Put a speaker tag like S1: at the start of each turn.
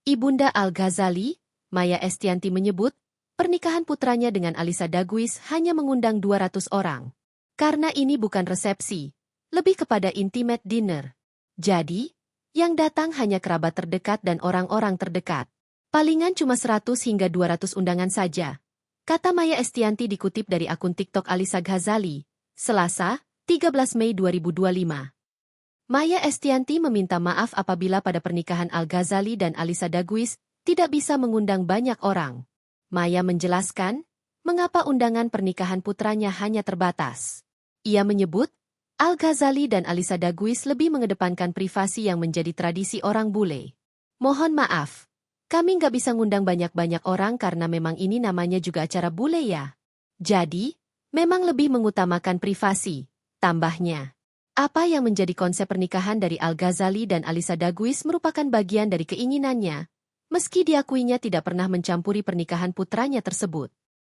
S1: Ibunda Al-Ghazali, Maya Estianty menyebut, pernikahan putranya dengan Alisa Daguis hanya mengundang 200 orang. Karena ini bukan resepsi, lebih kepada intimate dinner. Jadi, yang datang hanya kerabat terdekat dan orang-orang terdekat. Palingan cuma 100 hingga 200 undangan saja. Kata Maya Estianty dikutip dari akun TikTok Alisa Ghazali, Selasa, 13 Mei 2025. Maya Estianty meminta maaf apabila pada pernikahan Al-Ghazali dan Alisa Daguis tidak bisa mengundang banyak orang. Maya menjelaskan, mengapa undangan pernikahan putranya hanya terbatas. Ia menyebut, Al-Ghazali dan Alisa Daguis lebih mengedepankan privasi yang menjadi tradisi orang bule. Mohon maaf, kami nggak bisa ngundang banyak-banyak orang karena memang ini namanya juga acara bule ya. Jadi, memang lebih mengutamakan privasi, tambahnya. Apa yang menjadi konsep pernikahan dari Al-Ghazali dan Alisa Daguis merupakan bagian dari keinginannya, meski diakuinya tidak pernah mencampuri pernikahan putranya tersebut.